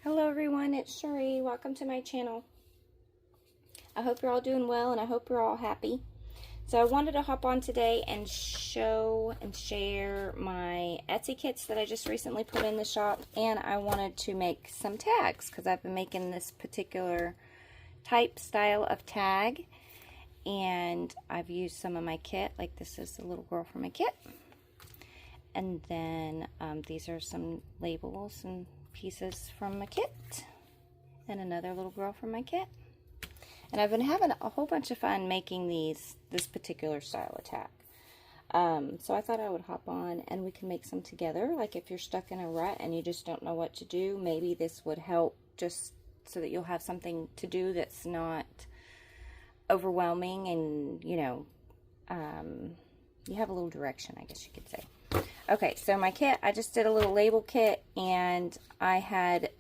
Hello everyone, it's Cherie. Welcome to my channel. I hope you're all doing well and I hope you're all happy. So I wanted to hop on today and show and share my Etsy kits that I just recently put in the shop, and I wanted to make some tags because I've been making this particular style of tag, and I've used some of my kit. Like this is the little girl from my kit, and then these are some labels and pieces from my kit, and another little girl from my kit. And I've been having a whole bunch of fun making this particular style of tag. So I thought I would hop on and we can make some together. Like if you're stuck in a rut and you just don't know what to do, maybe this would help, just so that you'll have something to do that's not overwhelming, and you have a little direction, I guess you could say. Okay, so my kit, I just did a little label kit, and I had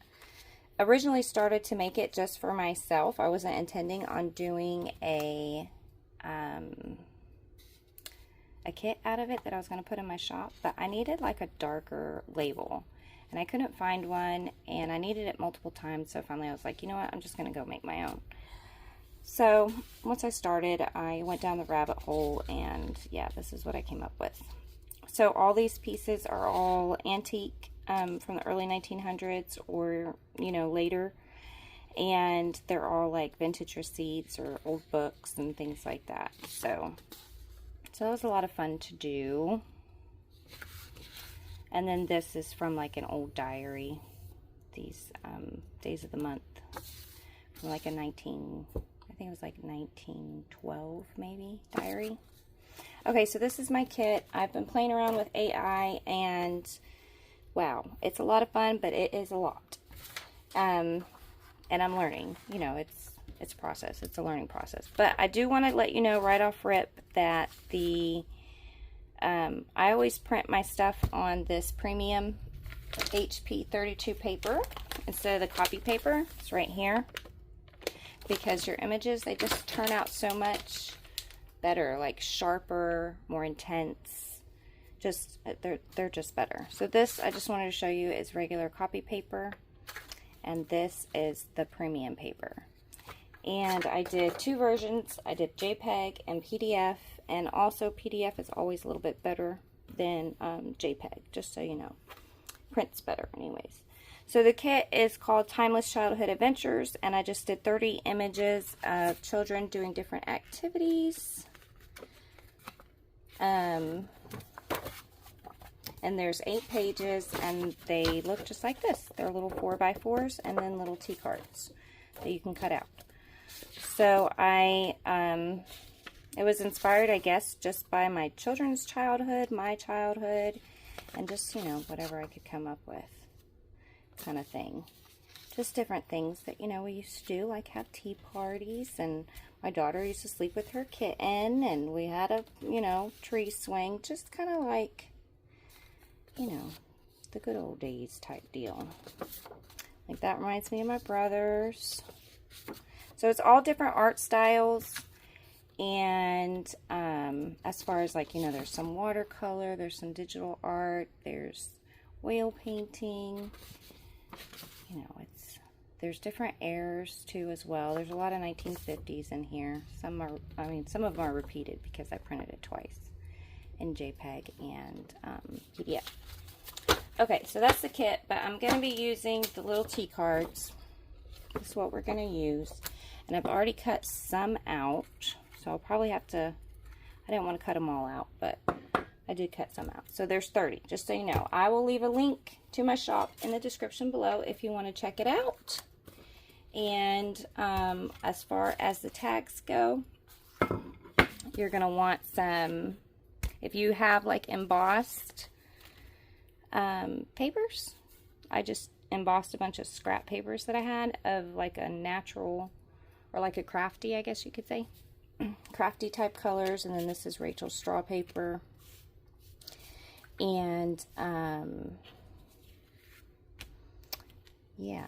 originally started to make it just for myself. I wasn't intending on doing a kit out of it that I was going to put in my shop, but I needed like a darker label, and I couldn't find one, and I needed it multiple times, so finally I was like, you know what, I'm just going to go make my own. So once I started, I went down the rabbit hole, and yeah, this is what I came up with. So all these pieces are all antique, from the early 1900s or, later. And they're all like vintage receipts or old books and things like that. So that was a lot of fun to do. And then this is from like an old diary. These days of the month. From like I think it was like 1912 maybe, diary. Okay, so this is my kit. I've been playing around with AI, and wow, it's a lot of fun, but it is a lot. And I'm learning. It's a process. It's a learning process. But I do want to let you know right off rip that I always print my stuff on this premium HP 32 paper instead of the copy paper. It's right here, because your images, they just turn out so much better, like sharper, more intense. Just they're just better. So this, I just wanted to show you, is regular copy paper, and this is the premium paper. And I did two versions. I did JPEG and PDF, and also PDF is always a little bit better than JPEG, just so you know. Print's better anyways. So the kit is called Timeless Childhood Adventures, and I just did 30 images of children doing different activities. And there's 8 pages, and they look just like this. They're little 4x4s and then little T cards that you can cut out. So it was inspired, I guess, just by my children's childhood, my childhood, and just, whatever I could come up with, kind of thing. Just different things that, we used to do, like have tea parties, and my daughter used to sleep with her kitten, and we had a, tree swing, just kind of like, the good old days type deal. Like that reminds me of my brothers. So it's all different art styles, and as far as like, there's some watercolor, there's some digital art, there's oil painting, there's different eras too as well. There's a lot of 1950s in here. Some of them are repeated because I printed it twice in JPEG and PDF. Okay, so that's the kit, but I'm going to be using the little T cards. This is what we're going to use. And I've already cut some out, so I'll probably have to, I didn't want to cut them all out, but I did cut some out. So there's 30, just so you know. I will leave a link to my shop in the description below if you want to check it out. And as far as the tags go, you're going to want some, if you have like embossed papers, I just embossed a bunch of scrap papers that I had of like a natural, or like a crafty, I guess you could say, crafty type colors. And then this is Rachel's straw paper. And yeah,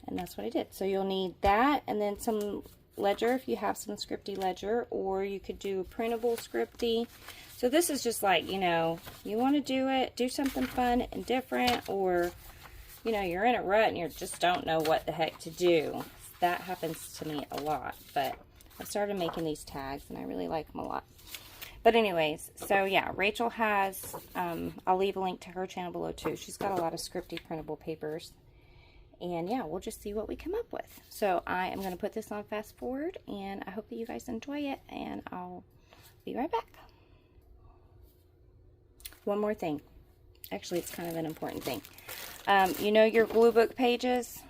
and that's what I did. So you'll need that, and then some ledger if you have some scripty ledger, or you could do a printable scripty. So this is just like, you want to do something fun and different, or you know, you're in a rut and you just don't know what the heck to do. That happens to me a lot, but I've started making these tags and I really like them a lot. But anyways, so yeah, Rachel has, I'll leave a link to her channel below too. She's got a lot of scripty printable papers. And yeah, we'll just see what we come up with. So I am going to put this on fast forward, and I hope that you guys enjoy it, and I'll be right back. One more thing. Actually, it's kind of an important thing. You know your glue book pages?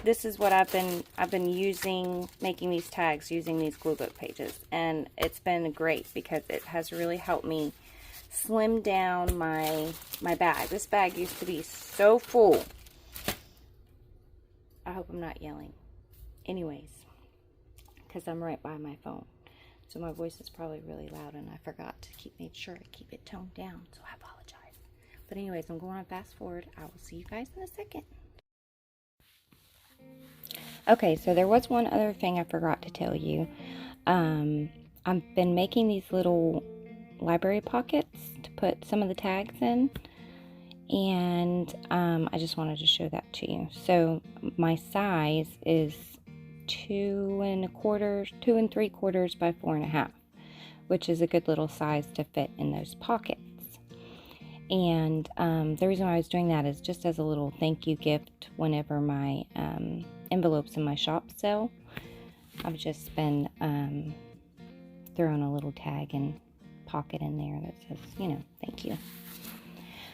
This is what I've been using, making these tags using these glue book pages, and it's been great because it has really helped me slim down my bag. This bag used to be so full. I hope I'm not yelling. Anyways, because I'm right by my phone. So my voice is probably really loud, and I forgot to make sure I keep it toned down, so I apologize. But anyways, I'm going on fast forward. I will see you guys in a second. Okay, so there was one other thing I forgot to tell you. I've been making these little library pockets to put some of the tags in. And I just wanted to show that to you. So my size is 2 3/4 by 4.5, which is a good little size to fit in those pockets. And the reason why I was doing that is just as a little thank you gift whenever my envelopes in my shop sell. I've just been throwing a little tag and pocket in there that says, you know, thank you.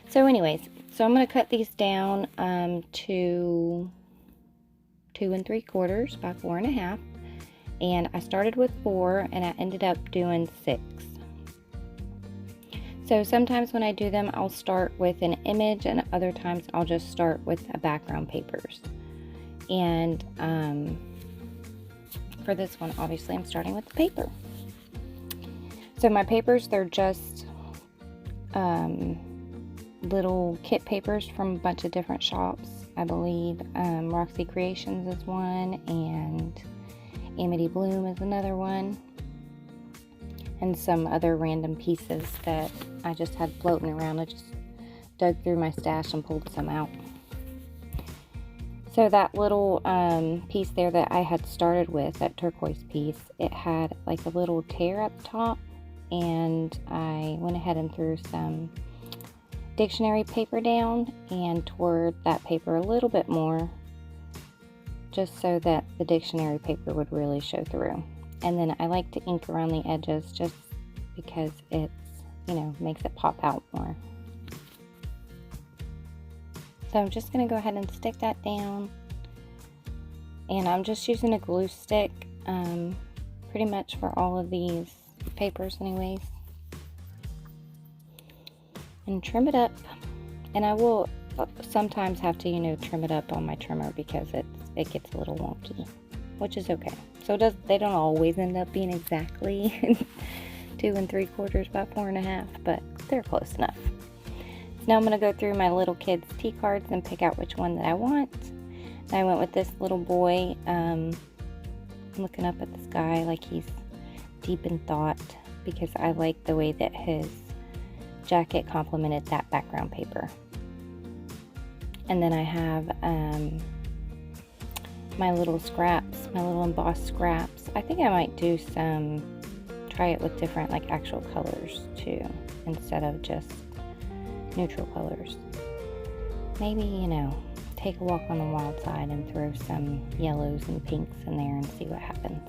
So anyways, so I'm going to cut these down to 2 3/4 by 4.5. And I started with 4 and I ended up doing 6. So sometimes when I do them, I'll start with an image, and other times I'll just start with a background papers. And for this one, obviously I'm starting with the paper. So my papers, they're just little kit papers from a bunch of different shops. I believe Roxy Creations is one, and Amity Bloom is another one, and some other random pieces that I just had floating around. I just dug through my stash and pulled some out. So that little piece there that I had started with, that turquoise piece, it had like a little tear at the top, and I went ahead and threw some dictionary paper down and tore that paper a little bit more, just so that the dictionary paper would really show through. And then I like to ink around the edges just because it's, you know, makes it pop out more. So I'm just going to go ahead and stick that down, and I'm just using a glue stick pretty much for all of these papers anyways, and trim it up. And I will sometimes have to, you know, trim it up on my trimmer because it gets a little wonky, which is okay. So they don't always end up being exactly 2 3/4 by 4.5, but they're close enough. So now I'm going to go through my little kids' tea cards and pick out which one that I want. And I went with this little boy looking up at the sky like he's deep in thought, because I like the way that his jacket complemented that background paper. And then I have my little scraps, my little embossed scraps. I think I might do try it with different, like, actual colors too, instead of just neutral colors. Maybe, you know, take a walk on the wild side and throw some yellows and pinks in there and see what happens.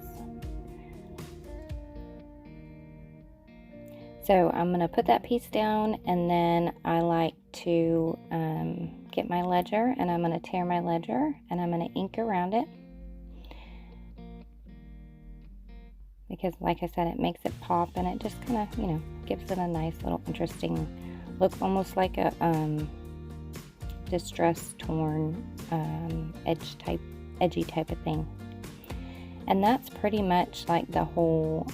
So I'm going to put that piece down, and then I like to get my ledger, and I'm going to tear my ledger, and I'm going to ink around it, because like I said, it makes it pop, and it just kind of, you know, gives it a nice little interesting look, almost like a distressed, torn, edgy type of thing. And that's pretty much like the whole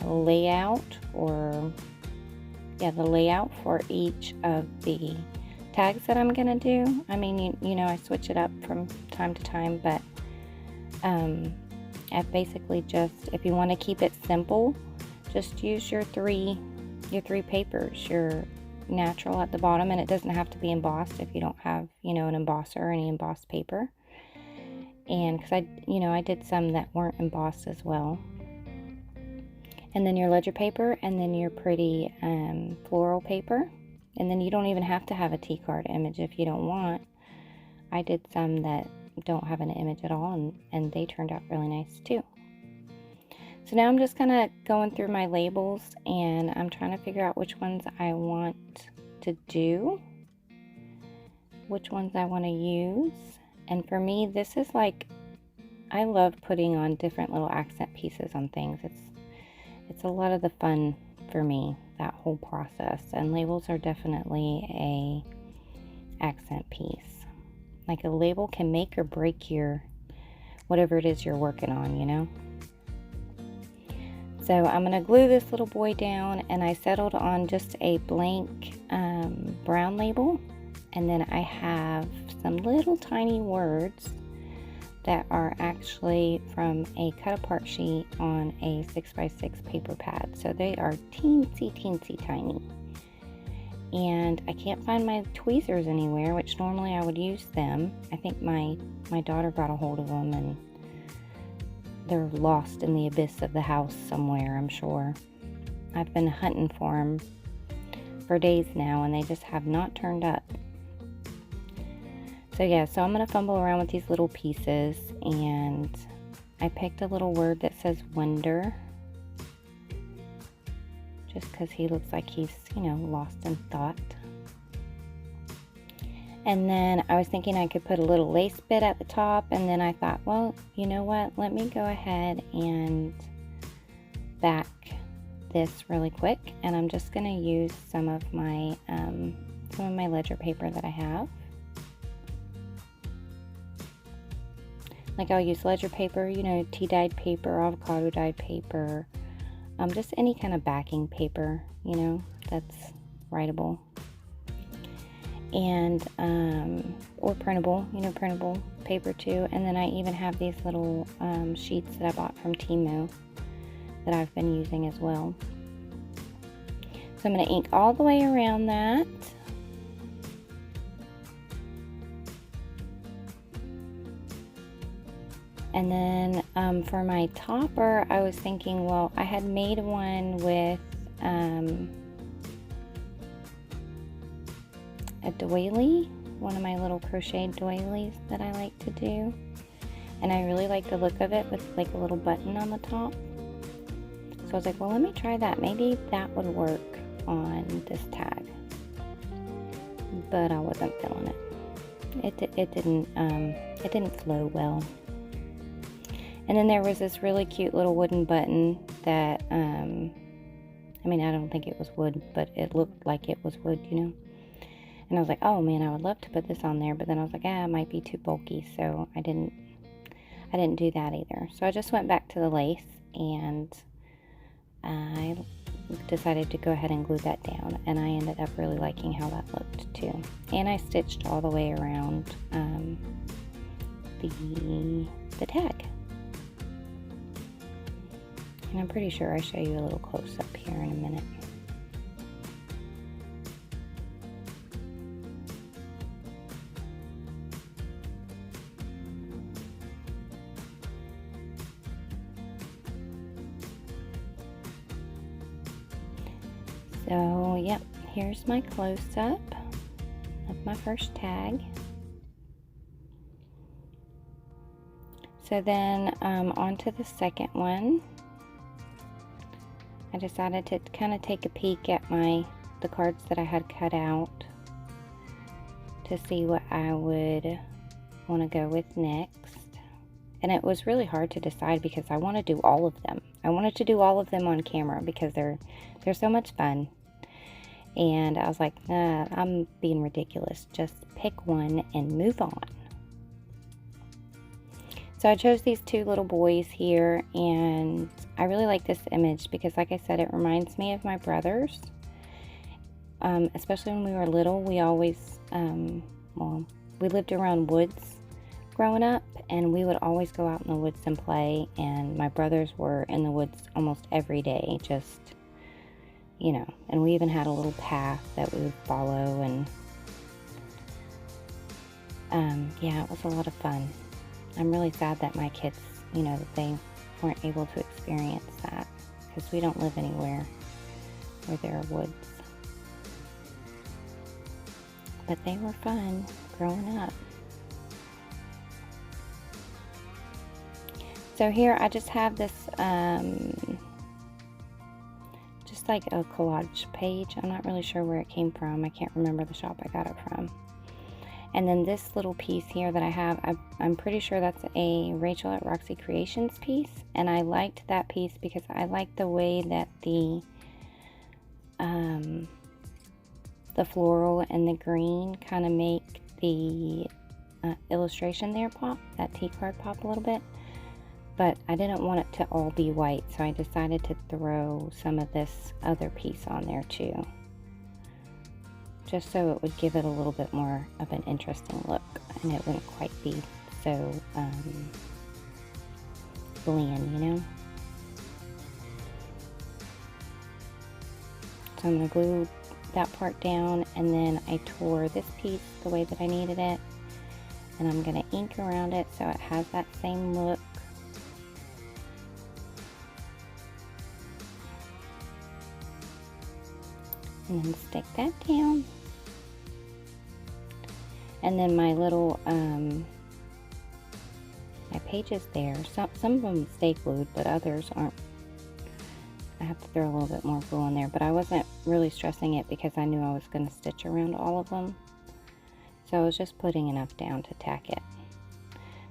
layout, the layout for each of the tags that I'm gonna do. I mean, you know, I switch it up from time to time, but I basically just, if you want to keep it simple, just use your three papers, your natural at the bottom, and it doesn't have to be embossed if you don't have, you know, an embosser or any embossed paper. And because I did some that weren't embossed as well. And then your ledger paper, and then your pretty floral paper. And then you don't even have to have a T-card image if you don't want. I did some that don't have an image at all, and they turned out really nice too. So now I'm just kind of going through my labels, and I'm trying to figure out which ones I want to do, which ones I want to use. And for me, this is like, I love putting on different little accent pieces on things. It's a lot of the fun for me, that whole process. And labels are definitely a accent piece. Like a label can make or break your, whatever it is you're working on, you know. So I'm going to glue this little boy down, and I settled on just a blank brown label. And then I have some little tiny words that are actually from a cut apart sheet on a 6x6 paper pad. So they are teensy tiny. And I can't find my tweezers anywhere, which normally I would use them. I think my daughter got a hold of them, and they're lost in the abyss of the house somewhere, I'm sure. I've been hunting for them for days now, and they just have not turned up. So yeah, so I'm going to fumble around with these little pieces, and I picked a little word that says wonder, just because he looks like he's, you know, lost in thought. And then I was thinking I could put a little lace bit at the top, and then I thought, well, you know what, let me go ahead and back this really quick, and I'm just going to use some of my ledger paper that I have. Like I'll use ledger paper, you know, tea dyed paper, avocado dyed paper, just any kind of backing paper, you know, that's writable. And, or printable, you know, printable paper too. And then I even have these little sheets that I bought from Temu that I've been using as well. So I'm going to ink all the way around that. And then for my topper, I was thinking, well, I had made one with a doily, one of my little crocheted doilies that I like to do. And I really like the look of it with like a little button on the top. So I was like, well, let me try that. Maybe that would work on this tag. But I wasn't feeling it. It didn't flow well. And then there was this really cute little wooden button that, I mean, I don't think it was wood, but it looked like it was wood, you know. And I was like, oh man, I would love to put this on there, but then I was like, it might be too bulky, so I didn't do that either. So I just went back to the lace, and I decided to go ahead and glue that down, and I ended up really liking how that looked too. And I stitched all the way around the tag. And I'm pretty sure I'll show you a little close up here in a minute. So, yep, here's my close-up of my first tag. So then on to the second one. I decided to kind of take a peek at the cards that I had cut out to see what I would want to go with next. And it was really hard to decide because I want to do all of them. I wanted to do all of them on camera because they're so much fun. And I was like, nah, I'm being ridiculous. Just pick one and move on. So I chose these two little boys here, and I really like this image because, like I said, it reminds me of my brothers. Especially when we were little, we always, we lived around woods growing up, and we would always go out in the woods and play, and my brothers were in the woods almost every day, just, you know, and we even had a little path that we would follow, and yeah, it was a lot of fun. I'm really sad that my kids, you know, that they weren't able to experience that, because we don't live anywhere where there are woods. But they were fun growing up. So here I just have this, just like a collage page. I'm not really sure where it came from. I can't remember the shop I got it from. And then this little piece here that I have, I'm pretty sure that's a Rachel at Roxy Creations piece. And I liked that piece because I liked the way that the floral and the green kind of make the illustration there pop, that T-card pop a little bit. But I didn't want it to all be white, so I decided to throw some of this other piece on there too, just so it would give it a little bit more of an interesting look, and it wouldn't quite be so bland, you know. So I'm going to glue that part down, and then I tore this piece the way that I needed it, and I'm going to ink around it so it has that same look. And then stick that down. And then my little my pages there, some of them stay glued, but others aren't. I have to throw a little bit more glue on there, but I wasn't really stressing it because I knew I was going to stitch around all of them. So I was just putting enough down to tack it.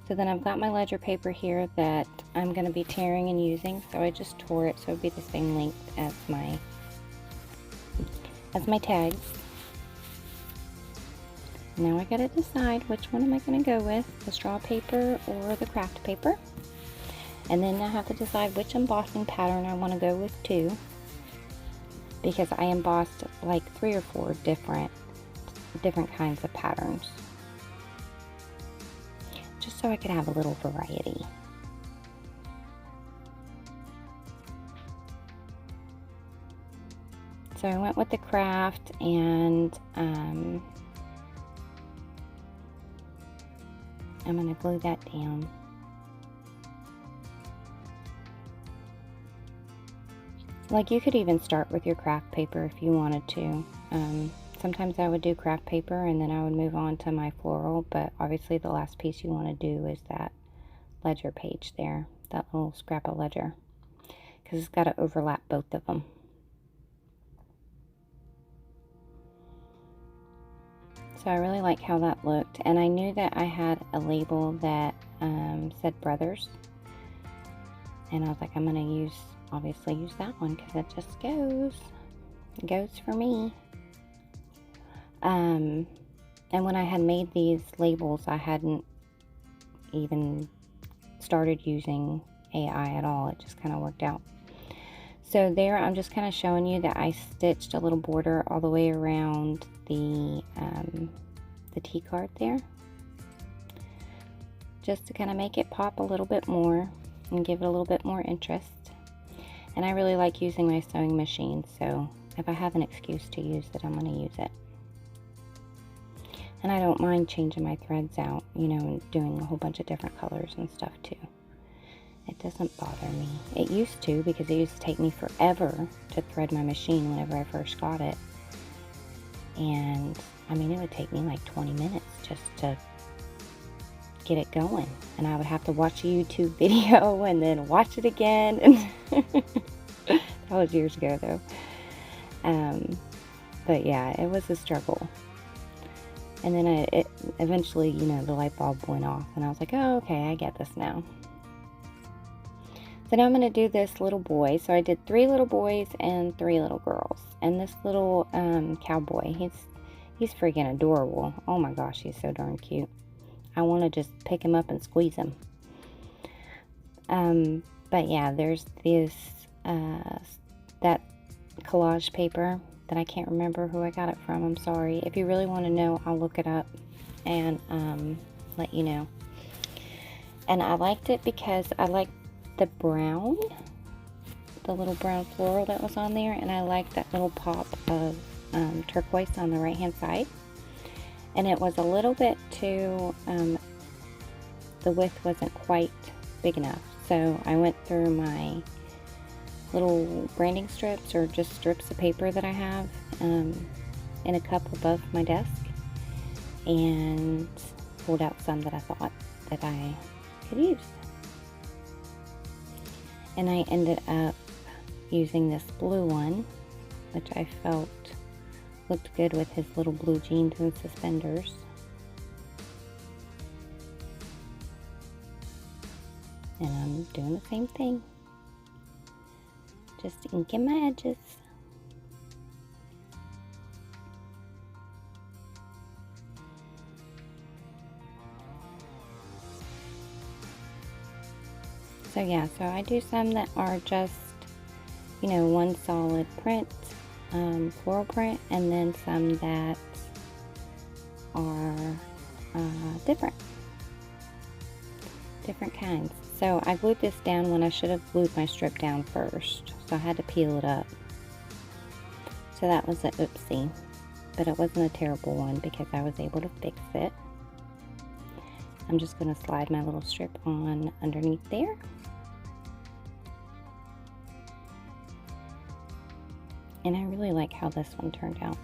So then I've got my ledger paper here that I'm going to be tearing and using. So I just tore it so it would be the same length as my tags. Now I gotta decide which one am I going to go with, the straw paper or the craft paper. And then I have to decide which embossing pattern I want to go with too, because I embossed like 3 or 4 different kinds of patterns, just so I could have a little variety. So I went with the craft, and I'm going to glue that down. Like, you could even start with your craft paper if you wanted to. Sometimes I would do craft paper and then I would move on to my floral, but obviously the last piece you want to do is that ledger page there, that little scrap of ledger, because it's got to overlap both of them. So I really like how that looked, and I knew that I had a label that said Brothers, and I was like, I'm going to obviously use that one because it just goes for me. And when I had made these labels, I hadn't even started using AI at all. It just kind of worked out. So there, I'm just kind of showing you that I stitched a little border all the way around the T-card there, just to kind of make it pop a little bit more and give it a little bit more interest. And I really like using my sewing machine, so if I have an excuse to use it, I'm going to use it. And I don't mind changing my threads out, you know, and doing a whole bunch of different colors and stuff too. It doesn't bother me. It used to, because it used to take me forever to thread my machine whenever I first got it. And I mean, it would take me like 20 minutes just to get it going. And I would have to watch a YouTube video and then watch it again. And that was years ago though. But yeah, it was a struggle. And then it eventually, you know, the light bulb went off and I was like, oh, okay, I get this now. So now I'm going to do this little boy. So I did 3 little boys and 3 little girls. And this little cowboy, he's freaking adorable. Oh my gosh, he's so darn cute. I want to just pick him up and squeeze him. But yeah, there's this, that collage paper that I can't remember who I got it from. I'm sorry. If you really want to know, I'll look it up and let you know. And I liked it because I like the brown the little brown floral that was on there, and I liked that little pop of turquoise on the right hand side. And it was a little bit too, the width wasn't quite big enough. So I went through my little branding strips, or just strips of paper that I have in a cup above my desk, and pulled out some that I thought that I could use. And I ended up using this blue one, which I felt looked good with his little blue jeans and suspenders. And I'm doing the same thing. Just inking my edges. So yeah, so I do some that are just, you know, one solid print, floral print, and then some that are different kinds. So I glued this down when I should have glued my strip down first, so I had to peel it up. So that was an oopsie, but it wasn't a terrible one because I was able to fix it. I'm just going to slide my little strip on underneath there. And I really like how this one turned out.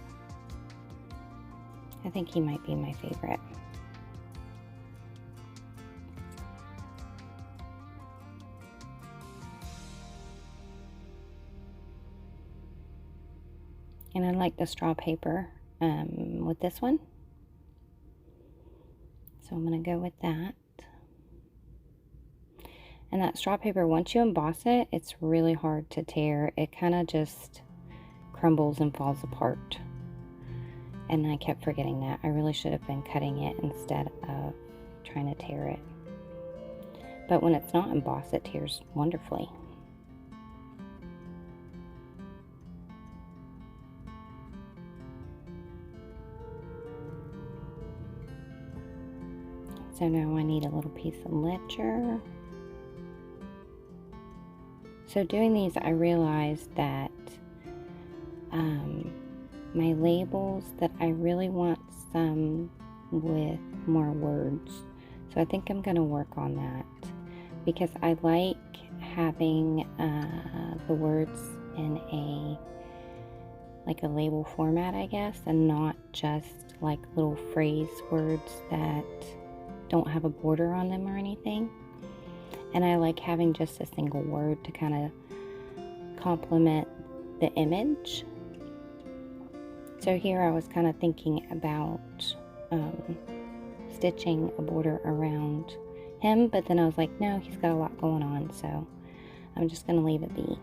I think he might be my favorite. And I like the straw paper with this one. So I'm going to go with that. And that straw paper, once you emboss it, it's really hard to tear. It kind of just crumbles and falls apart. And I kept forgetting that. I really should have been cutting it instead of trying to tear it. But when it's not embossed, it tears wonderfully. So now I need a little piece of ledger. So doing these, I realized that my labels, that I really want some with more words. So I think I'm going to work on that, because I like having the words in like a label format, I guess, and not just like little phrase words that don't have a border on them or anything. And I like having just a single word to kind of complement the image. So here I was kind of thinking about stitching a border around him, but then I was like, no, he's got a lot going on, so I'm just going to leave it be.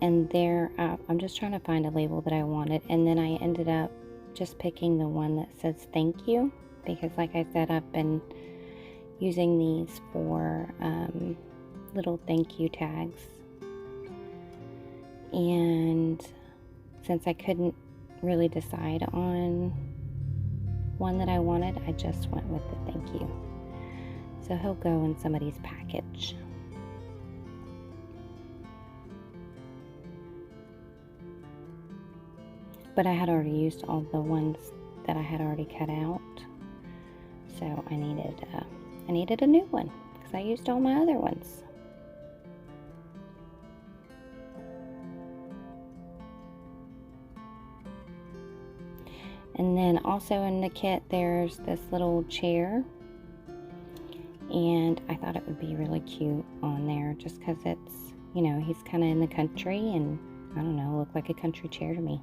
And there, I'm just trying to find a label that I wanted, and then I ended up just picking the one that says thank you, because like I said, I've been using these for little thank you tags. And since I couldn't really decide on one that I wanted, I just went with the thank you. So he'll go in somebody's package. But I had already used all the ones that I had already cut out, so I needed a new one because I used all my other ones. And then also in the kit, there's this little chair, and I thought it would be really cute on there just because it's, you know, he's kind of in the country, and I don't know, look like a country chair to me.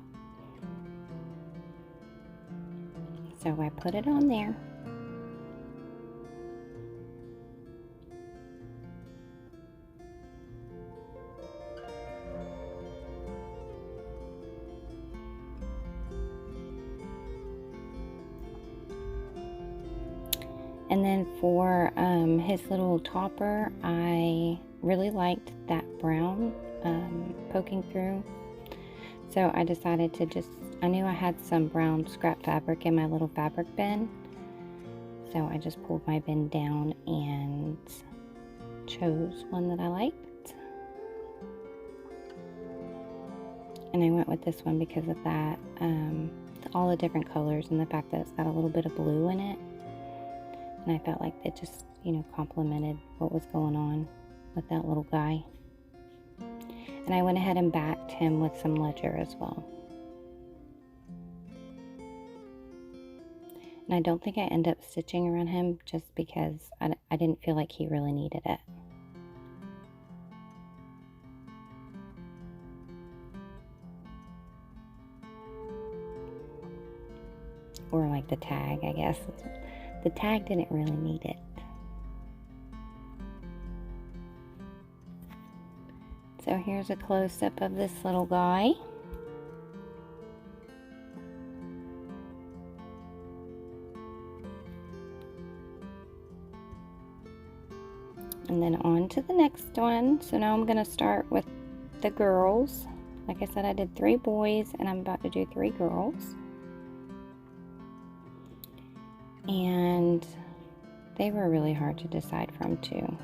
So I put it on there. And then for his little topper, I really liked that brown poking through. So I decided to just, I knew I had some brown scrap fabric in my little fabric bin. So I just pulled my bin down and chose one that I liked. And I went with this one because of that, all the different colors and the fact that it's got a little bit of blue in it. And I felt like it just, you know, complemented what was going on with that little guy. And I went ahead and backed him with some ledger as well. And I don't think I ended up stitching around him just because I didn't feel like he really needed it. Or like the tag, I guess. The tag didn't really need it. So here's a close-up of this little guy. And then on to the next one. So now I'm going to start with the girls. Like I said, I did 3 boys and I'm about to do 3 girls. And they were really hard to decide from too.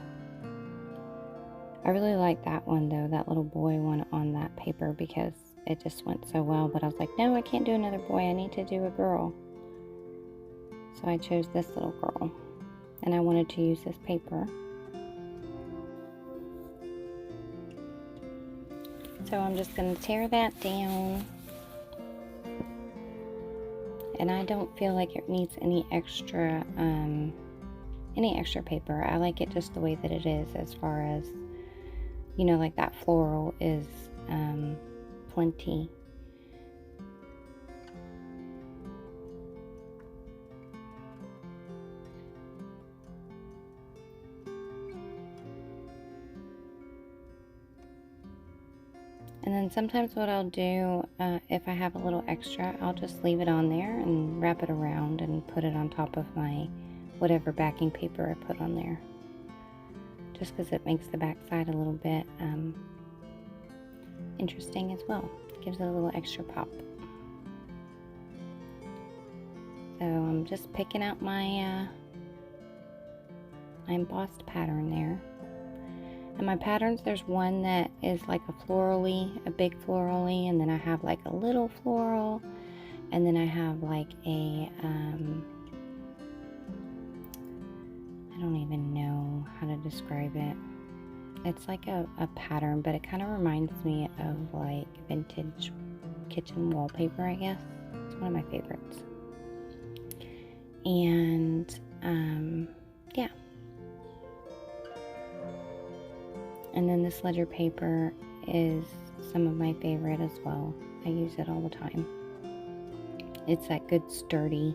I really like that one though, that little boy one on that paper, because it just went so well. But I was like, no, I can't do another boy. I need to do a girl. So I chose this little girl. And I wanted to use this paper. So I'm just going to tear that down. And I don't feel like it needs any extra paper. I like it just the way that it is, as far as, you know, like that floral is plenty. And then sometimes what I'll do, if I have a little extra, I'll just leave it on there and wrap it around and put it on top of my whatever backing paper I put on there. Just because it makes the back side a little bit interesting as well. Gives it a little extra pop. So I'm just picking out my embossed pattern there. And my patterns, there's one that is like a florally, a big florally, and then I have like a little floral, and then I have like a, I don't even know how to describe it. It's like a pattern, but it kind of reminds me of like vintage kitchen wallpaper, I guess. It's one of my favorites. And, yeah. And then this ledger paper is some of my favorite as well. I use it all the time. It's that good sturdy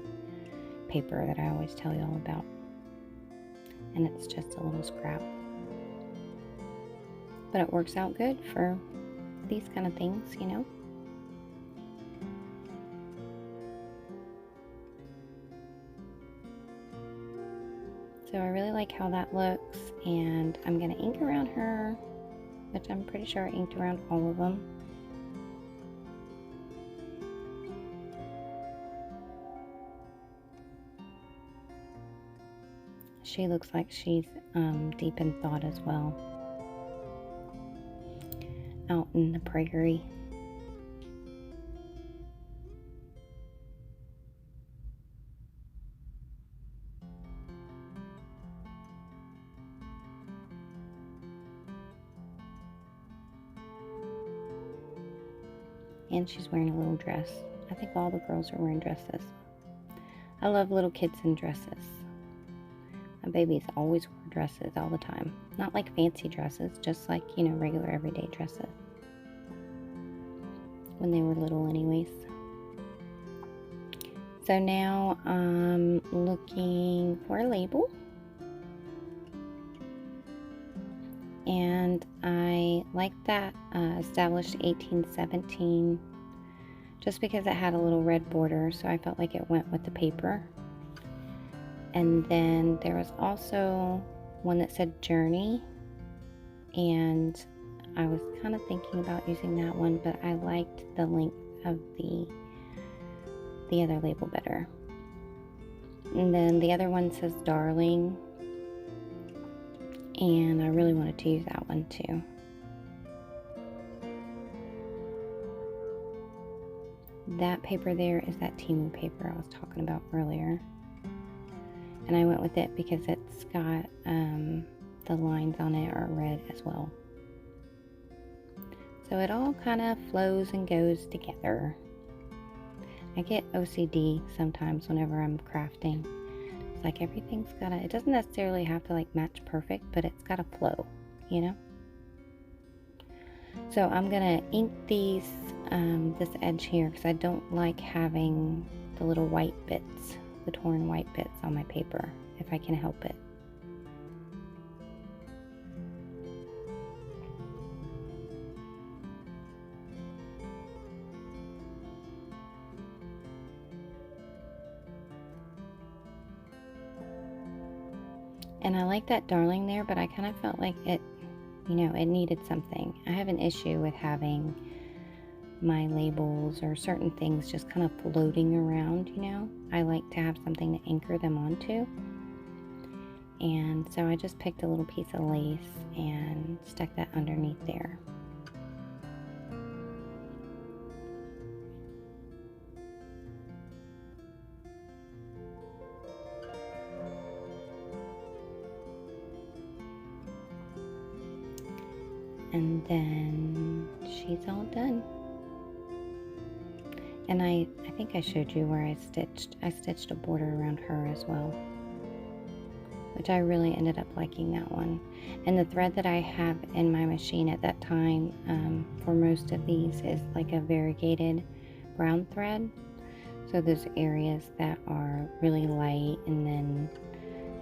paper that I always tell y'all about. And it's just a little scrap. But it works out good for these kind of things, you know. So I really like how that looks, and I'm going to ink around her, which I'm pretty sure I inked around all of them. She looks like she's deep in thought as well, out in the prairie. And she's wearing a little dress. I think all the girls are wearing dresses. I love little kids in dresses. My babies always wear dresses all the time. Not like fancy dresses, just like, you know, regular everyday dresses. When they were little anyways. So now I'm looking for a label. And I like that established 1817 just because it had a little red border, so I felt like it went with the paper. And then there was also one that said Journey, and I was kind of thinking about using that one, but I liked the length of the other label better. And then the other one says Darling, and I really wanted to use that one too. that paper there is that Temu paper I was talking about earlier. And I went with it because it's got the lines on it are red as well. So it all kind of flows and goes together. I get OCD sometimes whenever I'm crafting. It's like everything's gotta, it doesn't necessarily have to like match perfect, but it's gotta flow, you know? So I'm gonna ink these, this edge here, because I don't like having the little white bits, the torn white bits on my paper, if I can help it. And I like that darling there, but I kind of felt like it, you know, it needed something. I have an issue with having my labels or certain things just kind of floating around, you know. I like to have something to anchor them onto. And so I just picked a little piece of lace and stuck that underneath there. And then she's all done. And I think I showed you where I stitched a border around her as well, which I really ended up liking that one. And the thread that I have in my machine at that time for most of these is like a variegated brown thread. So there's areas that are really light and then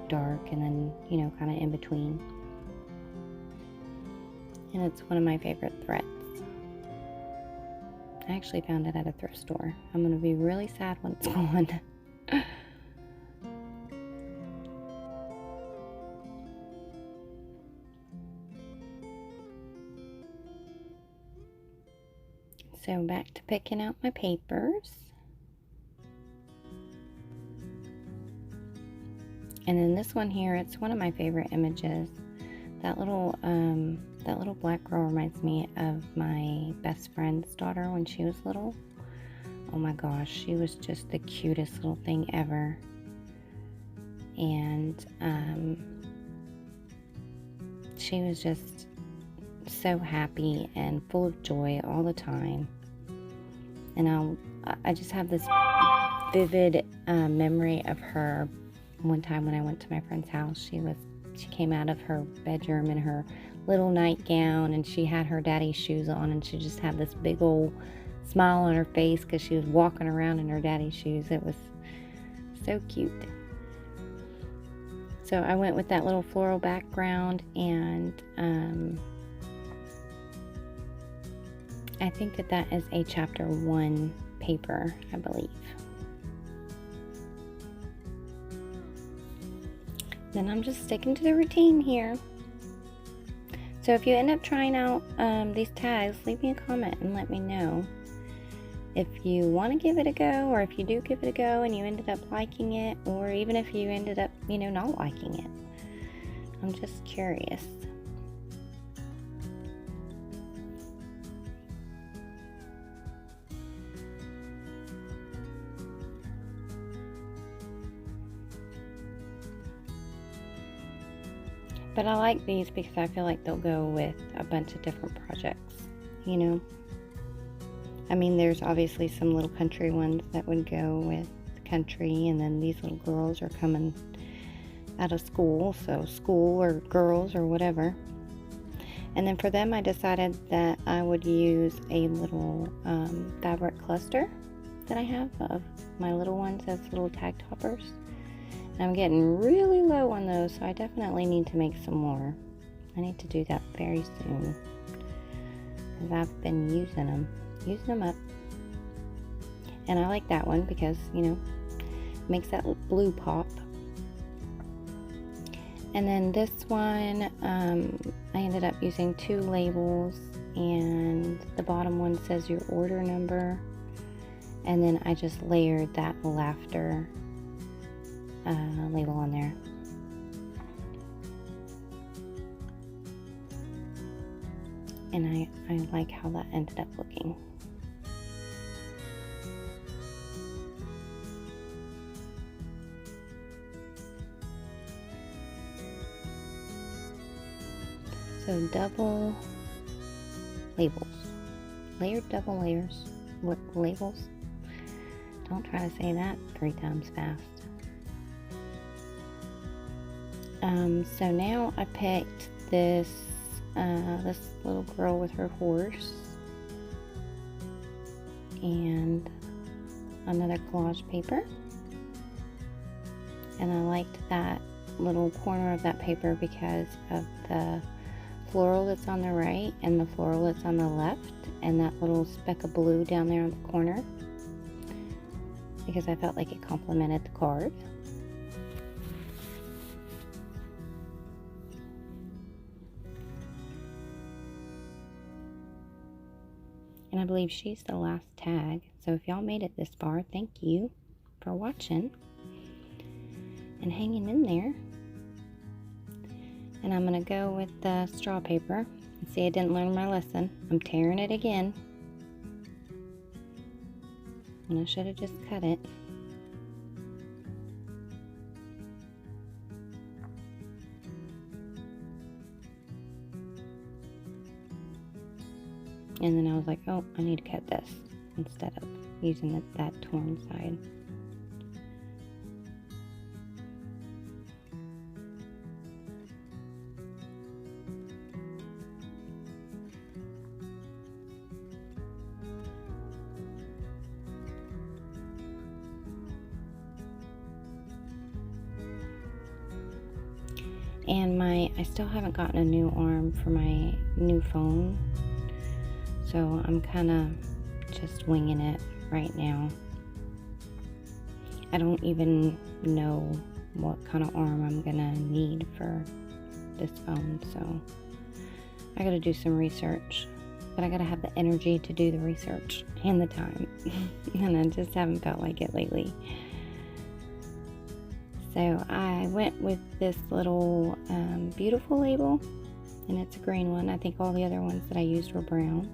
dark and then, you know, kind of in between. And it's one of my favorite threads. I actually found it at a thrift store. I'm going to be really sad when it's gone. So back to picking out my papers. And then this one here, it's one of my favorite images. That little black girl reminds me of my best friend's daughter when she was little. Oh my gosh, she was just the cutest little thing ever. And she was just so happy and full of joy all the time. And I just have this vivid memory of her. One time when I went to my friend's house, she came out of her bedroom in her little nightgown, and she had her daddy's shoes on, and she just had this big old smile on her face because she was walking around in her daddy's shoes. It was so cute. So I went with that little floral background, and I think that is a chapter 1 paper, I believe. Then I'm just sticking to the routine here. So if you end up trying out these tags, leave me a comment and let me know if you want to give it a go, or if you do give it a go and you ended up liking it, or even if you ended up, you know, not liking it. I'm just curious. But I like these because I feel like they'll go with a bunch of different projects, you know. I mean, there's obviously some little country ones that would go with country, and then these little girls are coming out of school, so school or girls or whatever. And then for them, I decided that I would use a little fabric cluster that I have of my little ones as little tag toppers. I'm getting really low on those, so I definitely need to make some more. I need to do that very soon, because I've been using them up. And I like that one because, you know, it makes that blue pop. And then this one, I ended up using 2 labels, and the bottom one says your order number, and then I just layered that laughter label on there. And I like how that ended up looking. So double labels. Layered double layers. Labels. Don't try to say that 3 times fast. So now I picked this little girl with her horse and another collage paper, and I liked that little corner of that paper because of the floral that's on the right and the floral that's on the left, and that little speck of blue down there in the corner, because I felt like it complemented the card. And I believe she's the last tag. So if y'all made it this far, thank you for watching and hanging in there. And I'm going to go with the straw paper. See, I didn't learn my lesson. I'm tearing it again. And I should have just cut it. And then I was like, oh, I need to cut this instead of using that torn side. And I still haven't gotten a new arm for my new phone. So I'm kind of just winging it right now. I don't even know what kind of arm I'm gonna need for this phone, so I gotta do some research. But I gotta have the energy to do the research and the time. And I just haven't felt like it lately. So I went with this little beautiful label, and it's a green one. I think all the other ones that I used were brown.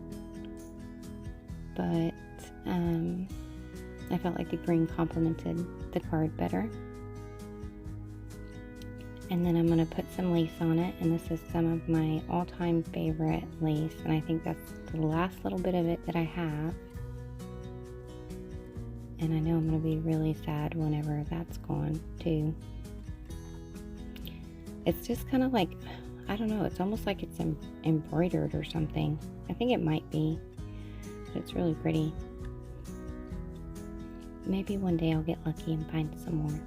But I felt like the green complemented the card better. And then I'm going to put some lace on it, and this is some of my all-time favorite lace, and I think that's the last little bit of it that I have. And I know I'm going to be really sad whenever that's gone too. It's just kind of like, I don't know, it's almost like it's embroidered or something. I think it might be, but it's really pretty. Maybe one day I'll get lucky and find some more.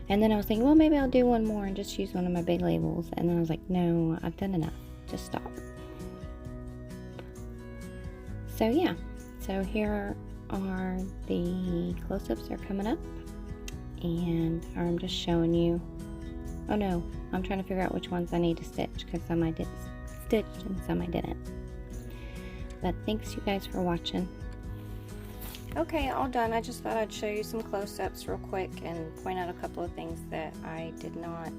And then I was thinking, well, maybe I'll do one more and just use one of my big labels. And then I was like, no, I've done enough. Just stop. So yeah, so here are the close-ups are coming up, and I'm just showing you. Oh no, I'm trying to figure out which ones I need to stitch, because some I did stitch and some I didn't. But thanks you guys for watching. Okay, all done. I just thought I'd show you some close-ups real quick and point out a couple of things that I did not,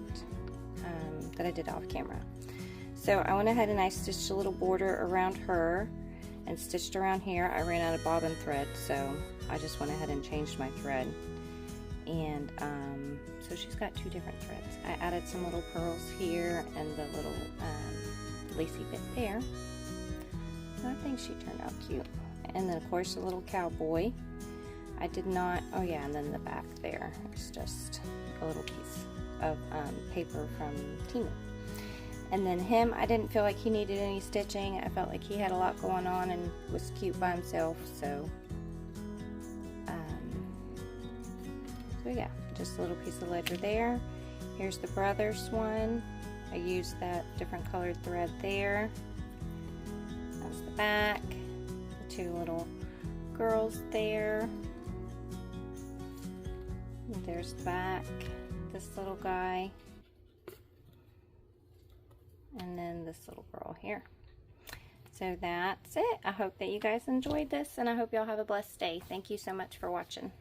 that I did off camera. So I went ahead and I stitched a little border around her and stitched around here. I ran out of bobbin thread, so I just went ahead and changed my thread. And so she's got 2 different threads. I added some little pearls here and the little lacy bit there. So I think she turned out cute. And then of course a little cowboy. I did not, oh yeah, and then the back there is just a little piece of paper from Temu. And then him, I didn't feel like he needed any stitching. I felt like he had a lot going on and was cute by himself, so yeah, just a little piece of ledger there. Here's the brothers one. I used that different colored thread there. That's the back. The 2 little girls there. And there's the back. This little guy. And then this little girl here. So that's it. I hope that you guys enjoyed this, and I hope y'all have a blessed day. Thank you so much for watching.